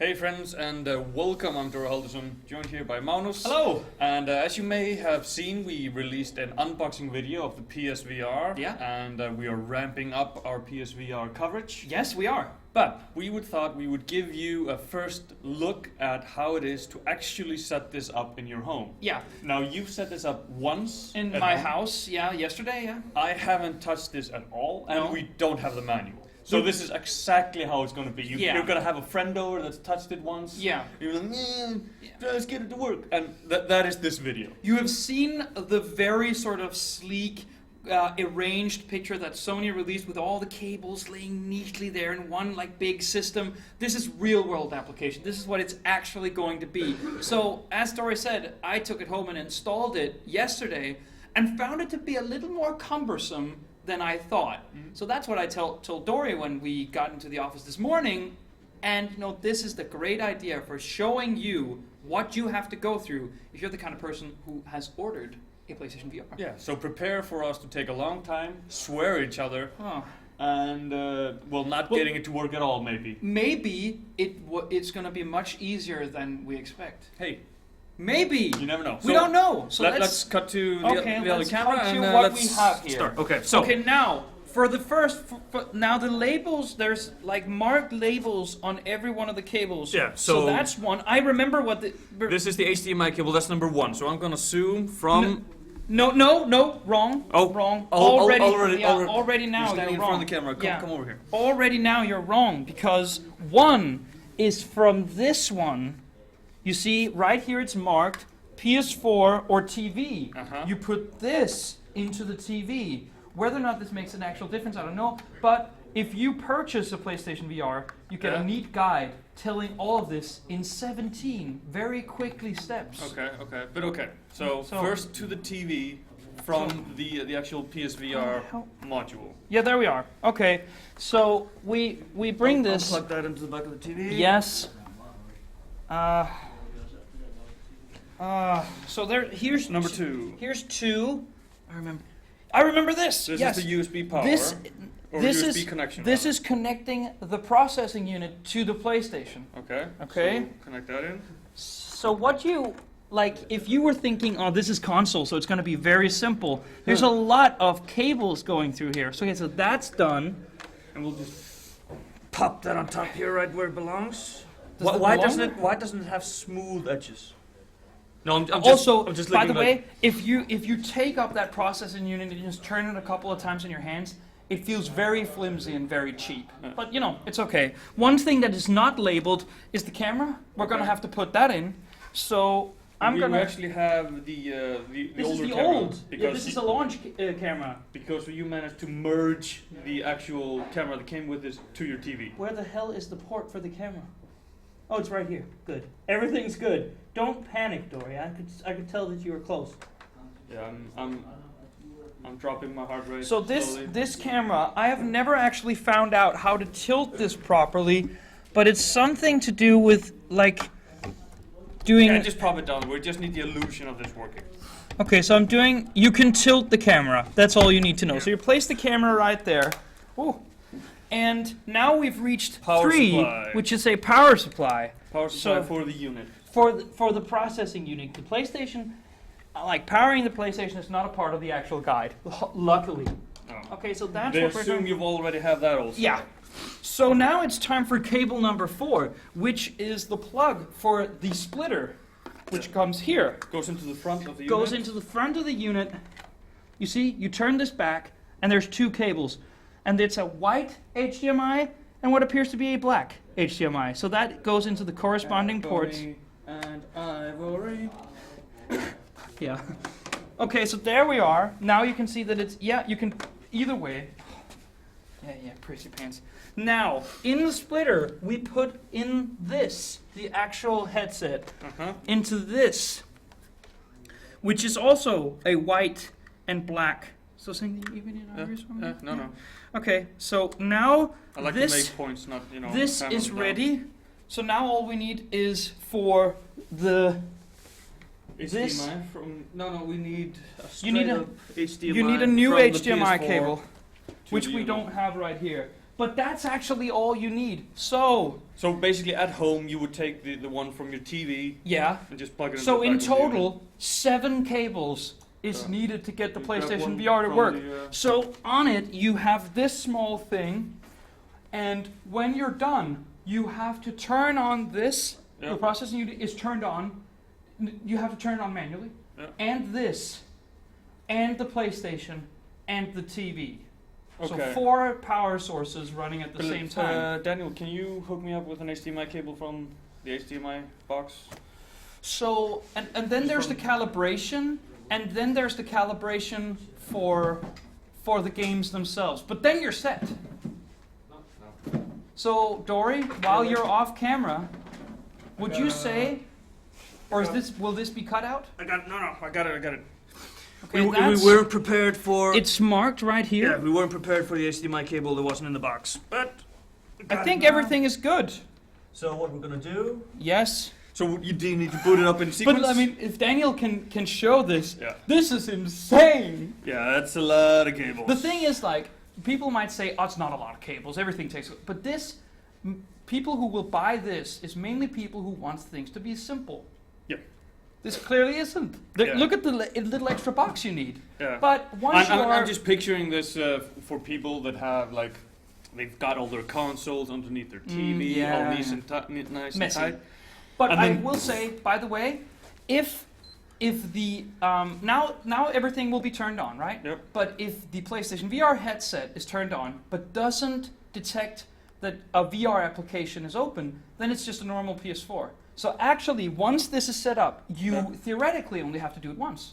Hey friends, and welcome. I'm Dóri Halldórsson, joined here by Magnus. Hello! And as you may have seen, we released an unboxing video of the PSVR. Yeah. And we are ramping up our PSVR coverage. Yes, we are. But we thought we would give you a first look at how it is to actually set this up in your home. Yeah. Now, you've set this up once. In my house, yeah, yesterday, yeah. I haven't touched this at all, and No. we don't have the manual. So this is exactly how it's going to be. Yeah. You're going to have a friend over that's touched it once. Yeah. You're like, let's get it to work. And that is this video. You have seen the very sort of sleek, arranged picture that Sony released with all the cables laying neatly there in one like big system. This is real world application. This is what it's actually going to be. So as Dóri said, I took it home and installed it yesterday and found it to be a little more cumbersome than I thought. So that's what I told Dóri when we got into the office this morning. And this is the great idea for showing you what you have to go through if you're the kind of person who has ordered a PlayStation VR. Yeah, so prepare for us to take a long time, swear at each other, and not getting it to work at all, maybe. Maybe it's going to be much easier than we expect. Hey. Maybe. You never know. We don't know. So let's cut to the other camera cut to and what let's we have here. start. Okay, so Okay, now for the first, now the labels. There's like marked labels on every one of the cables. Yeah, So so that's one. I remember what the. this is the HDMI cable. That's number 1. So I'm gonna zoom from. No, wrong. Oh, wrong. already Now you're standing in wrong. front of the camera. Come over here. Already now you're wrong because one is from this one. You see, right here it's marked PS4 or TV. You put this into the TV. Whether or not this makes an actual difference, I don't know. But if you purchase a PlayStation VR, you get a neat guide telling all of this in 17 very quickly steps. Okay. So first to the TV from the actual PSVR module. Yeah, there we are. Okay, so we bring this. Plug that into the back of the TV. Yes. So here's number 2. Here's 2. I remember this. This yes. is the USB power. This USB connection. This is connecting the processing unit to the PlayStation. Okay. Okay. So connect that in. So what you if you were thinking, oh, this is console, so it's going to be very simple. There's a lot of cables going through here. So so that's done, and we'll just pop that on top here, right where it belongs. Why doesn't it have smooth edges? No, I'm just by the way, if you take up that processing unit and you just turn it a couple of times in your hands, it feels very flimsy and very cheap. Yeah. But it's okay. One thing that is not labeled is the camera. We're gonna have to put that in. So we actually have the this older is the camera. old. Yeah, this is a launch camera. Because you managed to merge the actual camera that came with this to your TV. Where the hell is the port for the camera? Oh, it's right here. Good. Everything's good. Don't panic, Dóri. I could tell that you were close. Yeah, I'm dropping my heart rate. So this camera, I have never actually found out how to tilt this properly, but it's something to do with doing. Yeah, just prop it down. We just need the illusion of this working. Okay, so you can tilt the camera. That's all you need to know. So you place the camera right there. Ooh. And now we've reached Power 3, supply. which is a power supply. Power supply for the unit. For the processing unit. The PlayStation, powering the PlayStation is not a part of the actual guide, luckily. Oh. Okay, so that's They what we're assume doing. you've already have that also. Yeah. So now it's time for cable number 4, which is the plug for the splitter, which comes here. Goes into the front of the unit. Goes into the front of the unit. You see, you turn this back, and there's 2 cables. And it's a white HDMI and what appears to be a black HDMI. So that goes into the corresponding ports. And ivory. Yeah. Okay, so there we are. Now you can see that it's, you can, either way. Yeah, pretty pants. Now, in the splitter, we put in this, the actual headset, into this, which is also a white and black. So saying that even in Irish? No. Okay, so now I like to make points, not this is ready. So now all we need is for the HDMI from we need a you need HDMI. You need a new from the HDMI PS4 cable, to which the we unit. don't have right here. But that's actually all you need. So basically, at home, you would take the one from your TV yeah. and just plug it into So the in back of the total, 7 cables is needed to get the You grab PlayStation one VR to from work. the, So on it, you have this small thing, and when you're done, you have to turn on this. Yeah. The processing unit is turned on. You have to turn it on manually. Yeah. And this, and the PlayStation, and the TV. Okay. So 4 power sources running at the same time. Daniel, can you hook me up with an HDMI cable from the HDMI box? So, and then there's the calibration, and then there's the calibration for the games themselves. But then you're set. So, Dóri, while you're off camera, would you say, or will this be cut out? I got it. Okay, We weren't prepared for. It's marked right here. Yeah, we weren't prepared for the HDMI cable that wasn't in the box. But I think everything is good. So what we're gonna do? Yes. So you do need to boot it up in sequence. But I mean, if Daniel can show this, Yeah. this is insane. Yeah, that's a lot of cables. The thing is, like, people might say, oh, it's not a lot of cables, everything takes... But this, people who will buy this is mainly people who want things to be simple. Yep. This clearly isn't. Yeah. Look at the little extra box you need. Yeah. But once I'm just picturing this for people that have, like, they've got all their consoles underneath their TV, yeah. all nice and nice Messy. and tight. But And I then- will say, by the way, if the now everything will be turned on, right? Yep. But if the PlayStation VR headset is turned on but doesn't detect that a VR application is open, then it's just a normal PS4. So actually, once this is set up, you theoretically only have to do it once.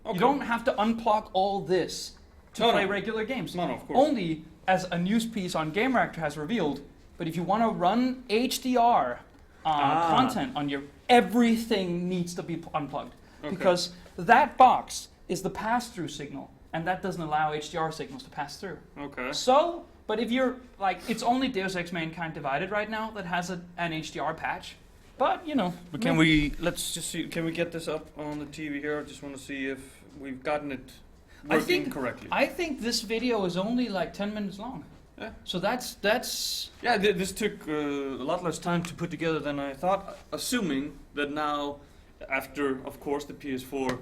Okay. You don't have to unplug all this to No, play no. regular games. No, of course. Only, as a news piece on Gamereactor has revealed, but if you want to run HDR content on your, everything needs to be unplugged. Okay. Because that box is the pass-through signal, and that doesn't allow HDR signals to pass through. Okay. So, but if you're, like, it's only Deus Ex Mankind Divided right now that has an HDR patch. But, you know. But can we, let's just see, can we get this up on the TV here? I just want to see if we've gotten it working correctly. I think this video is only like 10 minutes long. Yeah. So that's Yeah, this took a lot less time to put together than I thought, assuming that now, after, of course, the PS4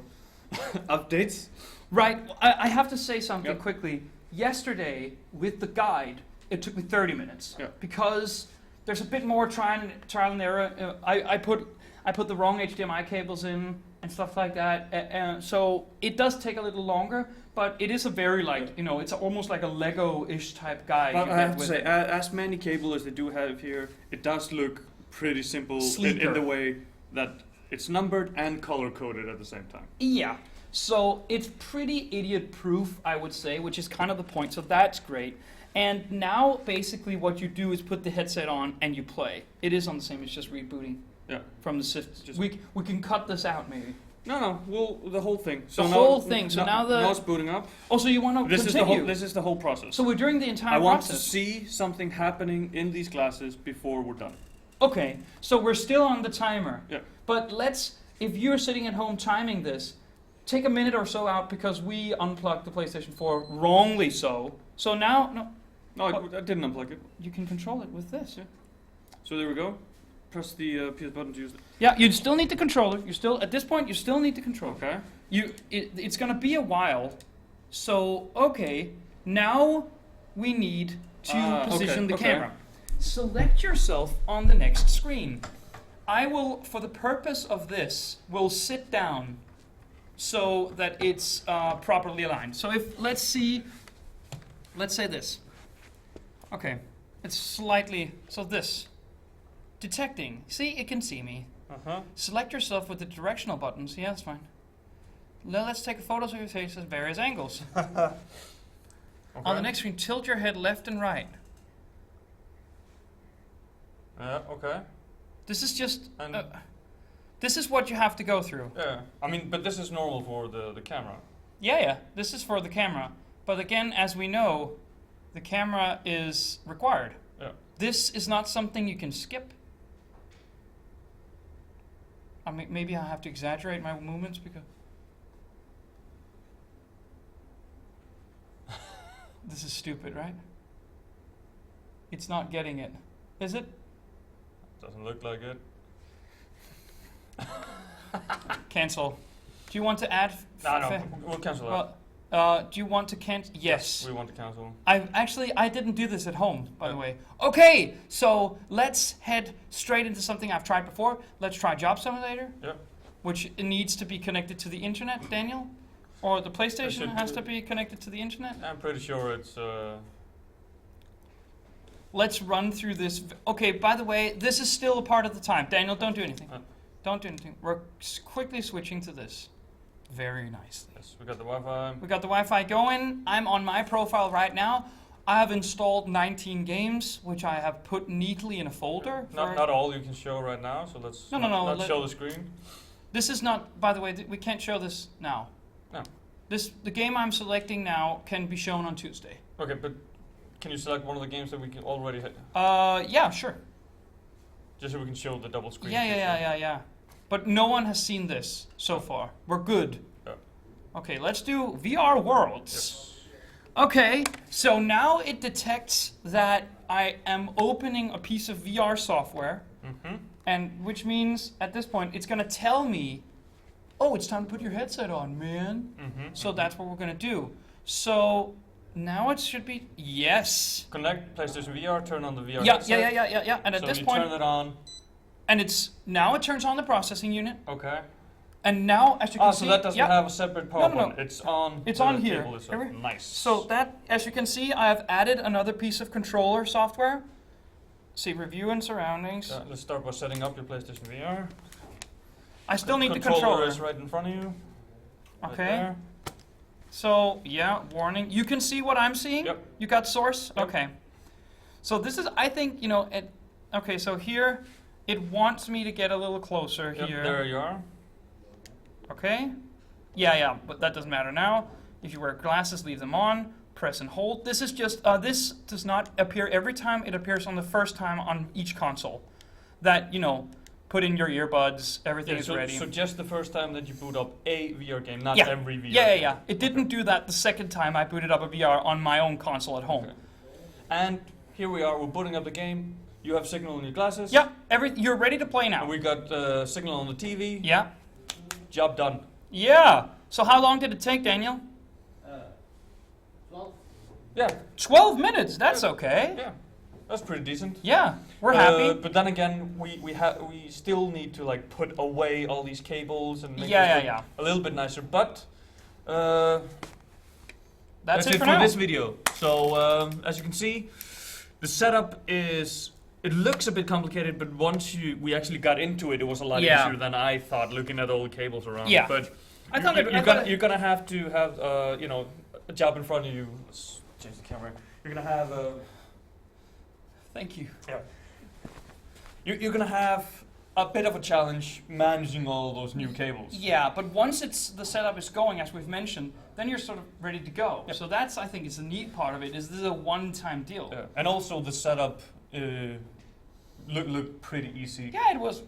updates. right. I have to say something Yep. quickly. Yesterday, with the guide, it took me 30 minutes. Yeah. Because there's a bit more trial and error. I put the wrong HDMI cables in and stuff like that. So it does take a little longer, but it is a very, like, you know, it's almost like a Lego-ish type guide. But you I get have to with say, it. as many cable as they do have here, it does look pretty simple in the way that it's numbered and color-coded at the same time. Yeah. So it's pretty idiot-proof, I would say, which is kind of the point. So that's great. And now, basically, what you do is put the headset on and you play. It is on the same. It's just rebooting Yeah. from the system. Just- We can cut this out, maybe. No, well, the whole thing. So The now, whole thing. So now now it's booting up. Oh, so you want to This continue? this is the whole process. So we're doing the entire I want to process. see something happening in these glasses before we're done. Okay. So we're still on the timer. Yeah. But if you're sitting at home timing this, take a minute or so out because we unplugged the PlayStation 4 wrongly. So now No, I didn't unplug it. you can control it with this. Yeah. So there we go. Press the PS button to use it. Yeah, you still need the controller. You still, at this point, you still need the controller. Okay. It's gonna be a while. So okay, now we need to position the camera. Select yourself on the next screen. I will, for the purpose of this, will sit down so that it's properly aligned. So if let's say this. Okay, it's slightly this. Detecting. See, it can see me. Select yourself with the directional buttons. Yeah, that's fine. Now let's take photos of your face at various angles. On the next screen, tilt your head left and right. Yeah. Okay. This is just. And- This is what you have to go through. Yeah. I mean, but this is normal for the camera. Yeah. This is for the camera. But again, as we know, the camera is required. Yeah. This is not something you can skip. I mean, maybe I have to exaggerate my movements because this is stupid, right? It's not getting it. Is it? Doesn't look like it. Cancel. Do you want to add? No, we'll cancel that. Well, do you want to cancel? Yes. We want to cancel. I didn't do this at home, by the way. Okay, so let's head straight into something I've tried before. Let's try Job Simulator. Yep. Which needs to be connected to the internet, Daniel? Or the PlayStation has to be connected to the internet? I'm pretty sure it's... Let's run through this. Okay, by the way, this is still a part of the time. Daniel, don't do anything. Don't do anything. We're quickly switching to this. Very nicely. Yes, we got the Wi-Fi. We got the Wi-Fi going. I'm on my profile right now. I have installed 19 games, which I have put neatly in a folder. Not all you can show right now, so let's not show the screen. This is not, by the way, we can't show this now. No. The game I'm selecting now can be shown on Tuesday. Okay, but can you select one of the games that we can already hit? Yeah, sure. Just so we can show the double screen. Yeah. But no one has seen this so far. We're good. Yeah. Okay, let's do VR Worlds. Yes. Okay, so now it detects that I am opening a piece of VR software. Mm-hmm. And which means, at this point, it's going to tell me, oh, it's time to put your headset on, man. Mm-hmm. So that's what we're going to do. So now it should be, yes. Connect PlayStation VR, turn on the VR headset. headset. Yeah. And at this point, turn it on. And now it turns on the processing unit. Okay. And now, as you can see, so that doesn't have a separate power button. No. It's on. It's on here. Nice. So that, as you can see, I have added another piece of controller software. See, review and surroundings. Let's start by setting up your PlayStation VR. I still need the controller. controller. Is right in front of you. Okay. Right so, yeah, warning. You can see what I'm seeing? Yep. You got source? Yep. Okay. So this is, I think, okay, so here, it wants me to get a little closer here. There you are. Okay. Yeah, but that doesn't matter now. If you wear glasses, leave them on. Press and hold. This is just, this does not appear every time. It appears on the first time on each console. That, put in your earbuds, everything is ready. So just the first time that you boot up a VR game, not every VR game. Yeah. It didn't do that the second time I booted up a VR on my own console at home. Okay. And here we are, we're booting up the game. You have signal in your glasses. Yeah, you're ready to play now. And we got signal on the TV. Yeah. Job done. Yeah. So how long did it take, Daniel? 12. Yeah. 12 minutes. That's okay. Yeah. That's pretty decent. Yeah. We're happy. But then again, we still need to put away all these cables and make yeah. a little bit nicer. But that's it for this video. So as you can see, the setup is. It looks a bit complicated, but once we actually got into it, it was a lot easier than I thought, looking at all the cables around. Yeah. But you're gonna have to have a job in front of you. Let's change the camera. You're gonna have a. Thank you. Yeah. You're gonna have a bit of a challenge managing all those new cables. Yeah, but once the setup is going, as we've mentioned, then you're sort of ready to go. Yep. So that's, I think, is the neat part of it. Is this is a one-time deal? Yeah. And also the setup looked pretty easy. Yeah, it was.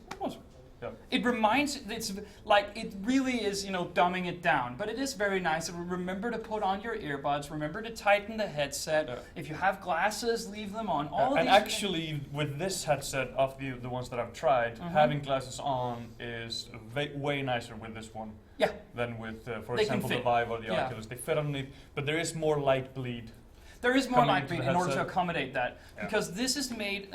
Yeah. It reminds, it really is, dumbing it down. But it is very nice. Remember to put on your earbuds. Remember to tighten the headset. Yeah. If you have glasses, leave them on. And actually, with this headset of the ones that I've tried, having glasses on is way nicer with this one. Yeah. Than with, for They example, the Vive or the Oculus. They fit underneath, but there is more light bleed. There is more light bleed in order to headset. accommodate that. Yeah. Because this is made,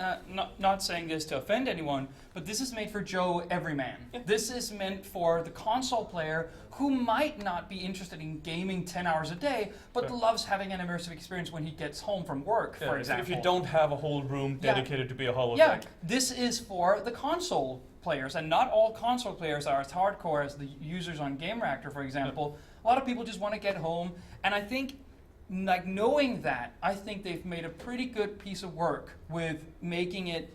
not saying this to offend anyone, but this is made for Joe Everyman. Yeah. This is meant for the console player who might not be interested in gaming 10 hours a day, but loves having an immersive experience when he gets home from work, for example. If you don't have a whole room dedicated to be a holodeck. Yeah, this is for the console players, and not all console players are as hardcore as the users on Gamereactor, for example. A lot of people just want to get home, and I think knowing that, I think they've made a pretty good piece of work with making it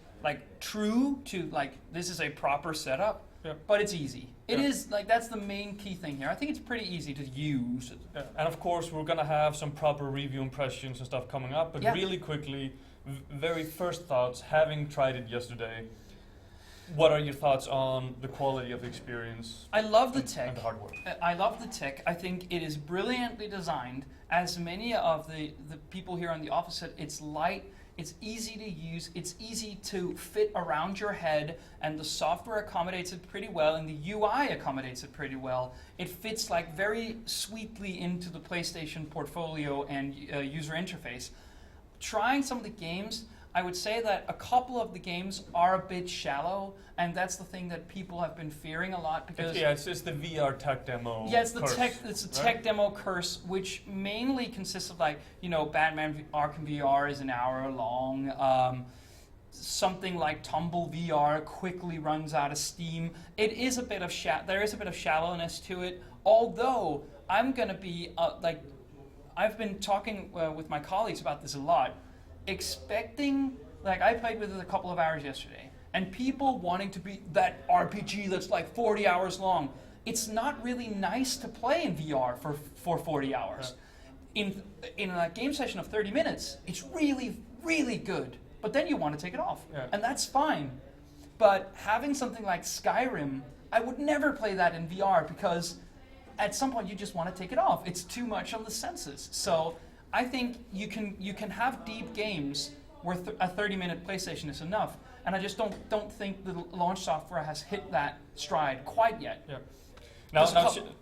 true to this is a proper setup, but it's easy. It is that's the main key thing here. I think it's pretty easy to use. Yeah. And of course, we're gonna have some proper review impressions and stuff coming up. But really quickly, very first thoughts, having tried it yesterday. What are your thoughts on the quality of the experience? I love the tech. And the hardware. I love the tech. I think it is brilliantly designed. As many of the people here on the office said, it's light, it's easy to use, it's easy to fit around your head, and the software accommodates it pretty well, and the UI accommodates it pretty well. It fits like very sweetly into the PlayStation portfolio and user interface. Trying some of the games, I would say that a couple of the games are a bit shallow, and that's the thing that people have been fearing a lot because it's the VR tech demo. Yeah, it's the curse, it's a tech demo curse, which mainly consists of like Batman Arkham VR is an hour long. Something like Tumble VR quickly runs out of steam. It is a bit of there is a bit of shallowness to it. Although I'm gonna be I've been talking with my colleagues about this a lot. Expecting, I played with it a couple of hours yesterday, and people wanting to be that RPG that's like 40 hours long. It's not really nice to play in VR for 40 hours. Yeah. In a game session of 30 minutes, it's really, really good. But then you want to take it off, and that's fine. But having something like Skyrim, I would never play that in VR because at some point you just want to take it off. It's too much on the senses. So I think you can have deep games where a 30-minute PlayStation is enough, and I just don't think the launch software has hit that stride quite yet. Yeah. Now,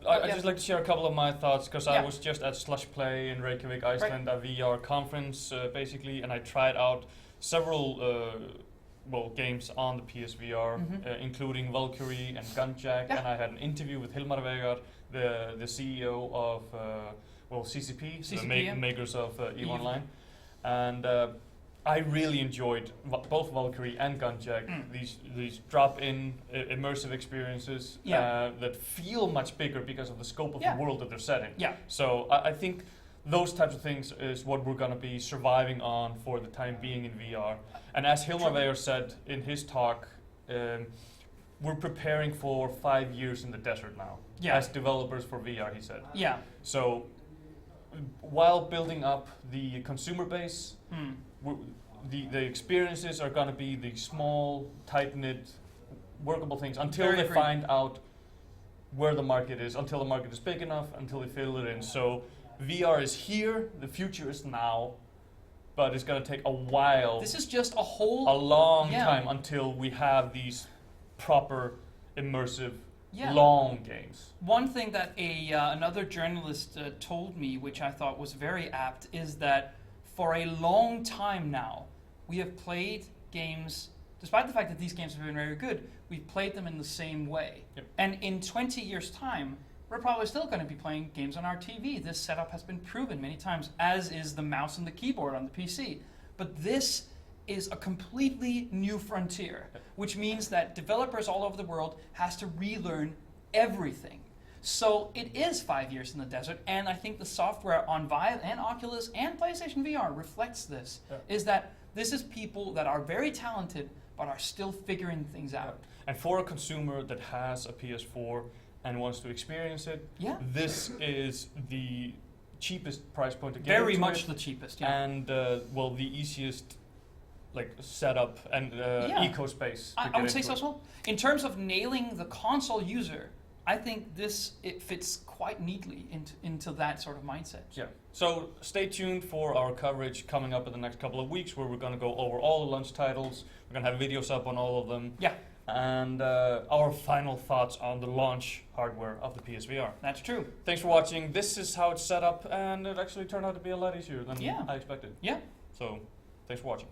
I'd just like to share a couple of my thoughts because I was just at Slush Play in Reykjavik, Iceland, a VR conference basically, and I tried out several games on the PSVR, including Valkyrie and Gunjack, and I had an interview with Hilmar Vegard, the CEO of CCP, the makers of EVE Online, and I really enjoyed both Valkyrie and Gunjack. These drop-in immersive experiences that feel much bigger because of the scope of the world that they're setting. Yeah. So I think those types of things is what we're going to be surviving on for the time being in VR. And as Hilmar Vegard said in his talk, we're preparing for 5 years in the desert now as developers for VR, he said. Yeah. So while building up the consumer base, the experiences are going to be the small, tight-knit, workable things until they find out where the market is, until the market is big enough, until they fill it in. So VR is here, the future is now, but it's going to take a while. This is just a long time until we have these proper, immersive, long games. One thing that another journalist told me, which I thought was very apt, is that for a long time now, we have played games, despite the fact that these games have been very good, we've played them in the same way. Yep. And in 20 years' time, we're probably still going to be playing games on our TV. This setup has been proven many times, as is the mouse and the keyboard on the PC. But this is a completely new frontier, which means that developers all over the world has to relearn everything. So it is 5 years in the desert, and I think the software on Vive and Oculus and PlayStation VR reflects this, is that this is people that are very talented but are still figuring things out. And for a consumer that has a PS4 and wants to experience it, this is the cheapest price point to get Very much the cheapest, and the easiest setup and eco space. I would say so as well. In terms of nailing the console user, I think it fits quite neatly into that sort of mindset. Yeah. So stay tuned for our coverage coming up in the next couple of weeks, where we're going to go over all the launch titles. We're going to have videos up on all of them. Yeah. And our final thoughts on the launch hardware of the PSVR. That's true. Thanks for watching. This is how it's set up, and it actually turned out to be a lot easier than I expected. Yeah. So, thanks for watching.